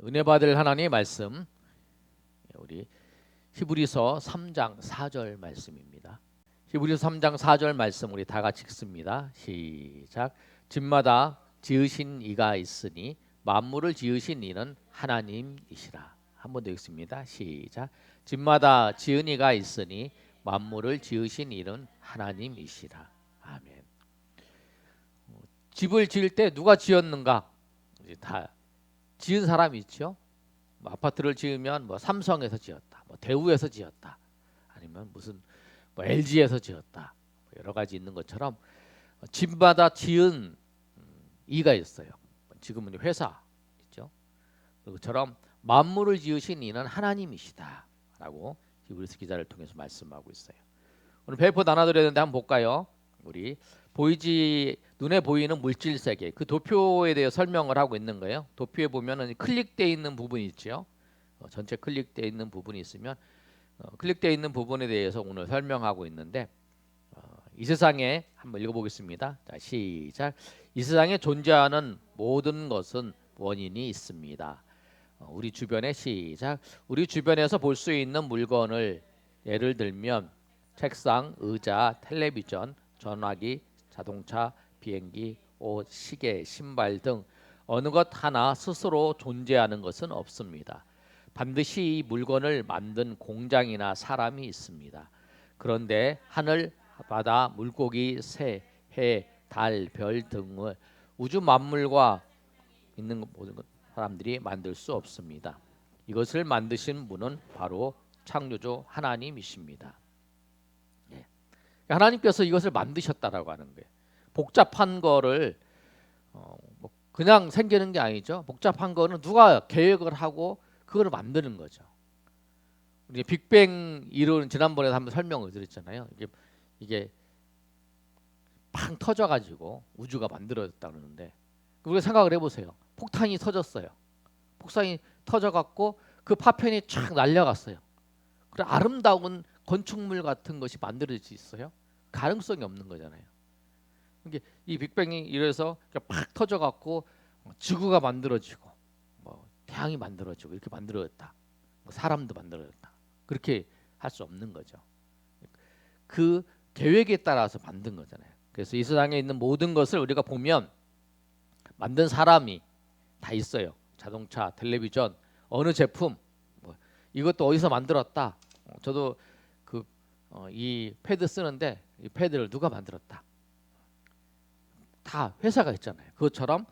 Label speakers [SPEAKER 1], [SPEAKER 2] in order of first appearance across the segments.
[SPEAKER 1] 은혜 받을 하나님의 말씀, 우리 히브리서 3장 4절 말씀입니다. 히브리서 3장 4절 말씀 우리 다 같이 읽습니다. 시작. 집마다 지으신 이가 있으니 만물을 지으신 이는 하나님이시라. 한 번 더 읽습니다. 시작. 집마다 지은 이가 있으니 만물을 지으신 이는 하나님이시라. 아멘. 집을 지을 때 누가 지었는가? 이제 다 지은 사람이 있죠. 뭐 아파트를 지으면 뭐 삼성에서 지었다, 뭐 대우에서 지었다, 아니면 무슨 뭐 LG에서 지었다, 뭐 여러 가지 있는 것처럼 집마다 지은 이가 있어요. 지금은 회사 있죠. 그것처럼 만물을 지으신 이는 하나님이시다라고 히브리서 기자를 통해서 말씀하고 있어요. 오늘 배포 나눠드렸는데 한번 볼까요? 우리 눈에 보이는 물질 세계, 그 도표에 대해 설명을 하고 있는 거예요. 도표에 보면은 클릭되어 있는 부분이 있죠. 전체 클릭되어 있는 부분이 있으면 클릭되어 있는 부분에 대해서 오늘 설명하고 있는데, 이 세상에 한번 읽어보겠습니다. 자, 시작. 이 세상에 존재하는 모든 것은 원인이 있습니다. 우리 주변에 시작. 우리 주변에서 볼 수 있는 물건을 예를 들면 책상, 의자, 텔레비전, 전화기, 자동차, 비행기, 옷, 시계, 신발 등 어느 것 하나 스스로 존재하는 것은 없습니다. 반드시 이 물건을 만든 공장이나 사람이 있습니다. 그런데 하늘, 바다, 물고기, 새, 해, 달, 별 등을 우주 만물과 있는 모든 사람들이 만들 수 없습니다. 이것을 만드신 분은 바로 창조주 하나님이십니다. 하나님께서 이것을 만드셨다라고 하는 거예요. 복잡한 거를 뭐 그냥 생기는 게 아니죠. 복잡한 거는 누가 계획을 하고 그걸 만드는 거죠. 우리 빅뱅 이론 지난번에 한번 설명을 드렸잖아요. 이게 팡 터져가지고 우주가 만들어졌다 그러는데, 우리가 생각을 해보세요. 폭탄이 터졌어요. 폭탄이 터져갖고 그 파편이 쫙 날려갔어요. 그래 아름다운 건축물 같은 것이 만들어질 수 있어요? 가능성이 없는 거잖아요. 이게 이 빅뱅이 이래서 팍 터져갖고 지구가 만들어지고 뭐 태양이 만들어지고 이렇게 만들어졌다. 뭐 사람도 만들어졌다. 그렇게 할 수 없는 거죠. 그 계획에 따라서 만든 거잖아요. 그래서 이 세상에 있는 모든 것을 우리가 보면 만든 사람이 다 있어요. 자동차, 텔레비전, 어느 제품, 뭐 이것도 어디서 만들었다. 저도 이 패드 쓰는데 이 패드를 누가 만들었다. 다 회사가 있잖아요. 그것처럼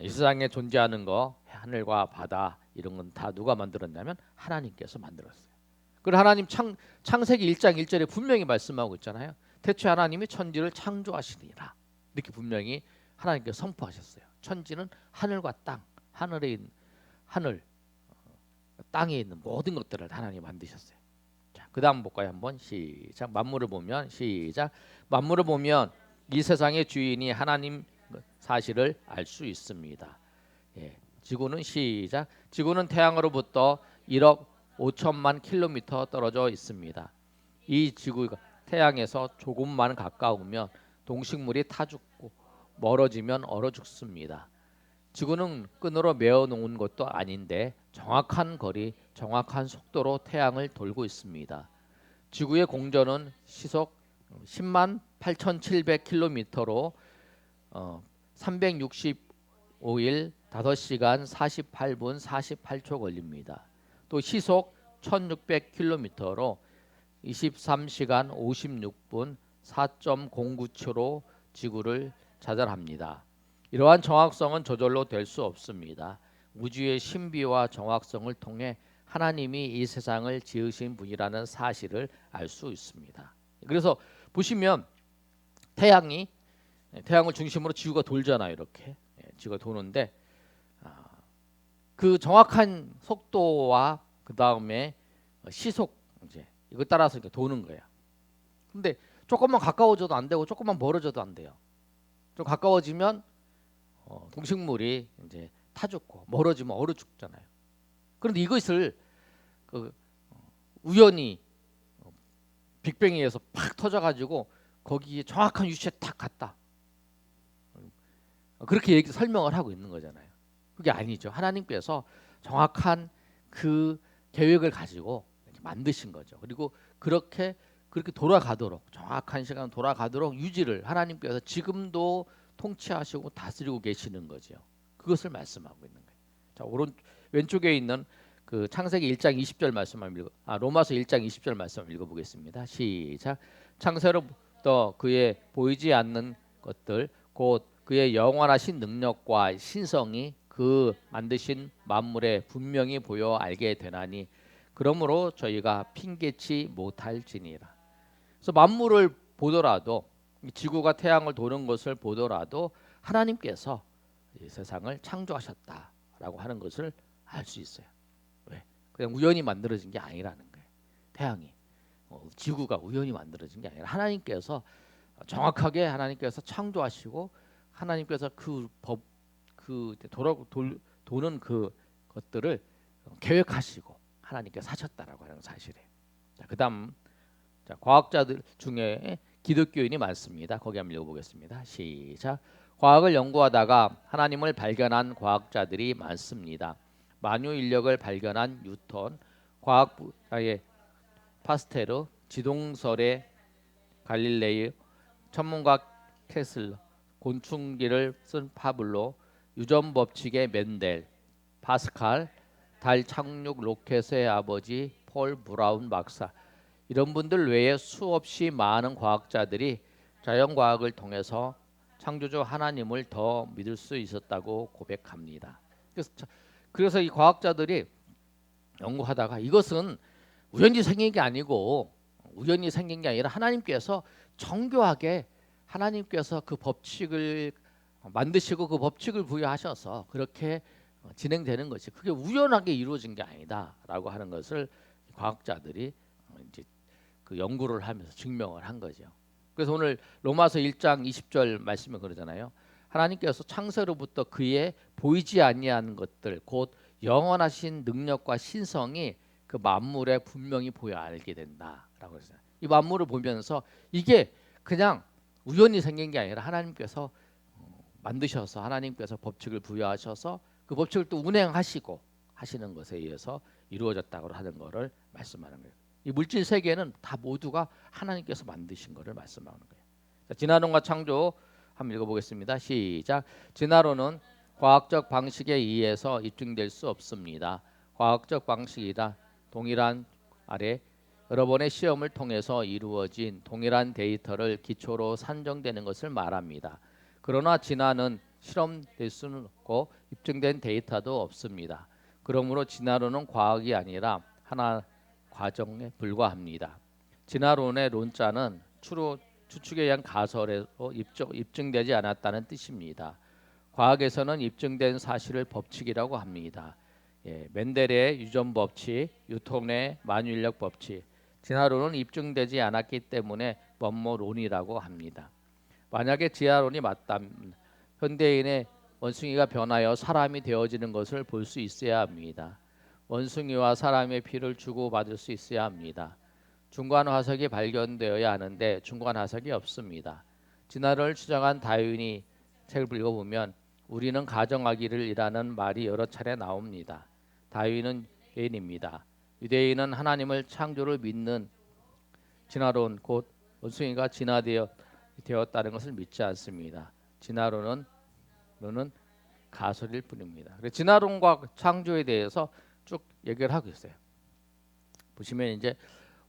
[SPEAKER 1] 이 세상에 존재하는 거, 하늘과 바다 이런 건 다 누가 만들었냐면 하나님께서 만들었어요. 그리고 하나님 창세기 1장 1절에 분명히 말씀하고 있잖아요. 태초에 하나님이 천지를 창조하시니라. 이렇게 분명히 하나님께서 선포하셨어요. 천지는 하늘과 땅, 하늘에 있는 하늘, 땅에 있는 모든 것들을 하나님이 만드셨어요. 자, 그다음 볼까요? 한번 시작. 만물을 보면 시작. 만물을 보면 이 세상의 주인이 하나님 사실을 알 수 있습니다. 예, 지구는 시작. 지구는 태양으로부터 1억 5천만 킬로미터 떨어져 있습니다. 이 지구가 태양에서 조금만 가까우면 동식물이 타 죽고 멀어지면 얼어 죽습니다. 지구는 끈으로 메어 놓은 것도 아닌데 정확한 거리, 정확한 속도로 태양을 돌고 있습니다. 지구의 공전은 시속 10만 8,700km로 365일 5시간 48분 48초 걸립니다. 또 시속 1600km로 23시간 56분 4.09초로 지구를 좌절합니다. 이러한 정확성은 저절로 될 수 없습니다. 우주의 신비와 정확성을 통해 하나님이 이 세상을 지으신 분이라는 사실을 알 수 있습니다. 그래서 보시면 태양을 중심으로 지구가 돌잖아요. 이렇게 지구가 도는데 그 정확한 속도와 그 다음에 시속 이제 이거 따라서 이렇게 도는 거야. 근데 조금만 가까워져도 안 되고 조금만 멀어져도 안 돼요. 좀 가까워지면 동식물이 이제 타 죽고 멀어지면 얼어 죽잖아요. 그런데 이것을 우연히 빅뱅에 의해서 팍 터져가지고 거기에 정확한 위치에 딱 갔다. 그렇게 설명을 하고 있는 거잖아요. 그게 아니죠. 하나님께서 정확한 그 계획을 가지고 만드신 거죠. 그리고 그렇게 돌아가도록 정확한 시간 돌아가도록 유지를 하나님께서 지금도 통치하시고 다스리고 계시는 거죠. 그것을 말씀하고 있는 거예요. 자, 왼쪽에 있는 그 창세기 1장 20절 말씀 로마서 1장 20절 말씀 읽어보겠습니다. 시작. 창세로부터 그의 보이지 않는 것들 곧 그의 영원하신 능력과 신성이 그 만드신 만물에 분명히 보여 알게 되나니 그러므로 저희가 핑계치 못할지니라. 그래서 만물을 보더라도 지구가 태양을 도는 것을 보더라도 하나님께서 이 세상을 창조하셨다라고 하는 것을 알 수 있어요. 왜? 그냥 우연히 만들어진 게 아니라는 거예요. 태양이 지구가 우연히 만들어진 게 아니라 하나님께서 정확하게 하나님께서 창조하시고 하나님께서 도는 그 것들을 계획하시고 하나님께서 하셨다라고 하는 사실이에요. 자, 그다음 과학자들 중에 기독교인이 많습니다. 거기 한번 읽어보겠습니다. 시작. 과학을 연구하다가 하나님을 발견한 과학자들이 많습니다. 만유 인력을 발견한 뉴턴, 과학 분야의 파스테르, 지동설의 갈릴레이, 천문가 케슬러, 곤충기를 쓴 파블로, 유전 법칙의 멘델, 파스칼, 달 착륙 로켓의 아버지 폴 브라운 박사, 이런 분들 외에 수없이 많은 과학자들이 자연과학을 통해서 창조주 하나님을 더 믿을 수 있었다고 고백합니다. 그래서 이 과학자들이 연구하다가 이것은 우연히 생긴 게 아니고 우연히 생긴 게 아니라 하나님께서 정교하게 하나님께서 그 법칙을 만드시고 그 법칙을 부여하셔서 그렇게 진행되는 것이 그게 우연하게 이루어진 게 아니다라고 하는 것을 과학자들이 이제 그 연구를 하면서 증명을 한 거죠. 그래서 오늘 로마서 1장 20절 말씀에 그러잖아요. 하나님께서 창세로부터 그의 보이지 아니한 것들 곧 영원하신 능력과 신성이 그 만물에 분명히 보여 알게 된다라고 했어요. 이 만물을 보면서 이게 그냥 우연히 생긴 게 아니라 하나님께서 만드셔서 하나님께서 법칙을 부여하셔서 그 법칙을 또 운행하시고 하시는 것에 의해서 이루어졌다고 하는 것을 말씀하는 거예요. 이 물질 세계는 다 모두가 하나님께서 만드신 것을 말씀하는 거예요. 자, 진화론과 창조 한번 읽어보겠습니다. 시작. 진화론은 과학적 방식에 의해서 입증될 수 없습니다. 과학적 방식이다. 동일한 아래 여러 번의 시험을 통해서 이루어진 동일한 데이터를 기초로 산정되는 것을 말합니다. 그러나 진화는 실험될 수는 없고 입증된 데이터도 없습니다. 그러므로 진화론은 과학이 아니라 하나 과정에 불과합니다. 진화론의 론자는 추측에 의한 가설에서 입증되지 않았다는 뜻입니다. 과학에서는 입증된 사실을 법칙이라고 합니다. 멘델의 유전 법칙, 뉴턴의 만유인력 법칙, 진화론은 입증되지 않았기 때문에 뭐뭐론이라고 합니다. 만약에 진화론이 맞다면 현대인의 원숭이가 변하여 사람이 되어지는 것을 볼 수 있어야 합니다. 원숭이와 사람의 피를 주고받을 수 있어야 합니다. 중간 화석이 발견되어야 하는데 중간 화석이 없습니다. 진화론을 주장한 다윈이 책을 읽어보면 우리는 가정하기를이라는 말이 여러 차례 나옵니다. 다윈은 유대인입니다. 유대인은 하나님을 창조를 믿는 진화론 곧 원숭이가 진화되었다는 것을 믿지 않습니다. 진화론은 가설일 뿐입니다. 진화론과 창조에 대해서 쭉 얘기를 하고 있어요. 보시면 이제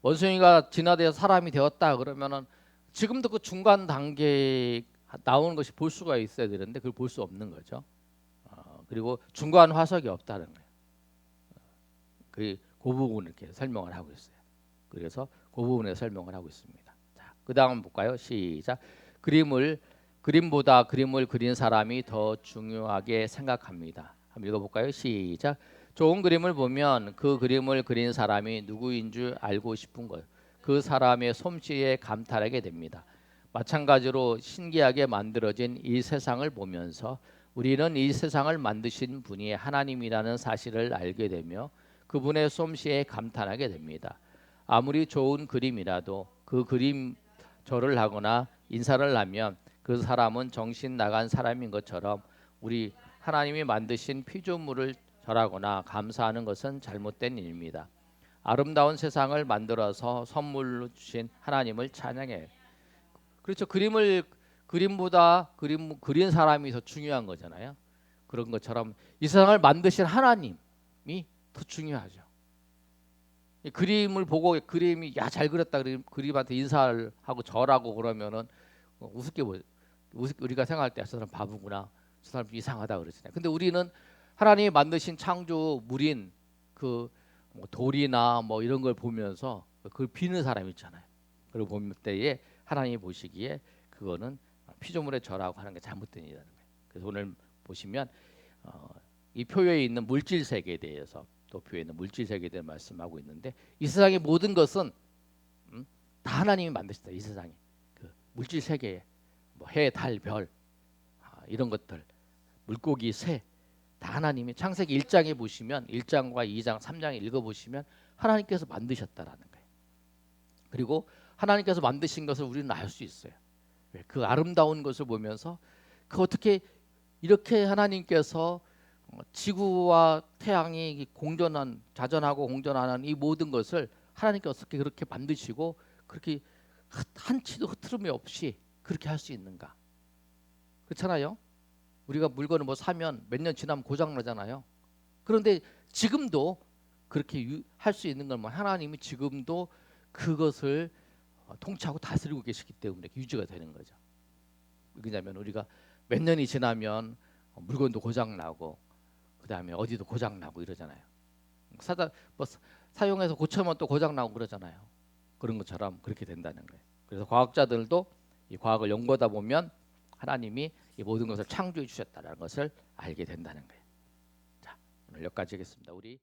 [SPEAKER 1] 원숭이가 진화되어 사람이 되었다 그러면은 지금도 그 중간 단계에 나오는 것이 볼 수가 있어야 되는데 그걸 볼 수 없는 거죠. 그리고 중간 화석이 없다는 거예요. 그 부분을 이렇게 설명을 하고 있어요. 그래서 그 부분에 설명을 하고 있습니다. 자, 그 다음 볼까요? 시작. 그림보다 그림을 그린 사람이 더 중요하게 생각합니다. 한번 읽어볼까요? 시작. 좋은 그림을 보면 그 그림을 그린 사람이 누구인 줄 알고 싶은 것, 그 사람의 솜씨에 감탄하게 됩니다. 마찬가지로 신기하게 만들어진 이 세상을 보면서 우리는 이 세상을 만드신 분이 하나님이라는 사실을 알게 되며 그분의 솜씨에 감탄하게 됩니다. 아무리 좋은 그림이라도 그 그림 절을 하거나 인사를 하면 그 사람은 정신 나간 사람인 것처럼 우리 하나님이 만드신 피조물을 절하거나 감사하는 것은 잘못된 일입니다. 아름다운 세상을 만들어서 선물로 주신 하나님을 찬양해. 그렇죠. 그림보다 그린 사람이 더 중요한 거잖아요. 그런 것처럼 이 세상을 만드신 하나님이 더 중요하죠. 이 그림을 보고 그림이 야 잘 그렸다 그림한테 인사를 하고 절하고 그러면은 우습게 우리가 생각할 때 저 사람 바보구나, 저 사람 이상하다 그러잖아요. 근데 우리는 하나님이 만드신 창조물인 뭐 돌이나 뭐 이런 걸 보면서 그걸 비는 사람 있잖아요. 그걸 볼 때에 하나님이 보시기에 그거는 피조물에 절하고 하는 게 잘못된 일이라는 거예요. 그래서 오늘 보시면 이 표에 있는 물질 세계에 대해서, 도표에 있는 물질 세계에 대해 말씀하고 있는데, 이 세상의 모든 것은 다 하나님이 만드셨다. 이 세상에 그 물질 세계에 뭐 해, 달, 별 이런 것들, 물고기, 새 다 하나님이 창세기 1장에 보시면 1장과 2장, 3장에 읽어보시면 하나님께서 만드셨다라는 거예요. 그리고 하나님께서 만드신 것을 우리는 알 수 있어요. 그 아름다운 것을 보면서 그 어떻게 이렇게 하나님께서 지구와 태양이 자전하고 공전하는 이 모든 것을 하나님께서 어떻게 그렇게 만드시고 그렇게 한치도 흐트름이 없이 그렇게 할 수 있는가? 그렇잖아요. 우리가 물건을 뭐 사면 몇 년 지나면 고장 나잖아요. 그런데 지금도 그렇게 할 수 있는 건 뭐 하나님이 지금도 그것을 통치하고 다스리고 계시기 때문에 유지가 되는 거죠. 왜냐하면 우리가 몇 년이 지나면 물건도 고장 나고 그다음에 어디도 고장 나고 이러잖아요. 사용해서 고쳐면 또 고장 나고 그러잖아요. 그런 것처럼 그렇게 된다는 거예요. 그래서 과학자들도 이 과학을 연구하다 보면 하나님이 이 모든 것을 창조해 주셨다는 것을 알게 된다는 거예요. 자, 오늘 여기까지 하겠습니다. 우리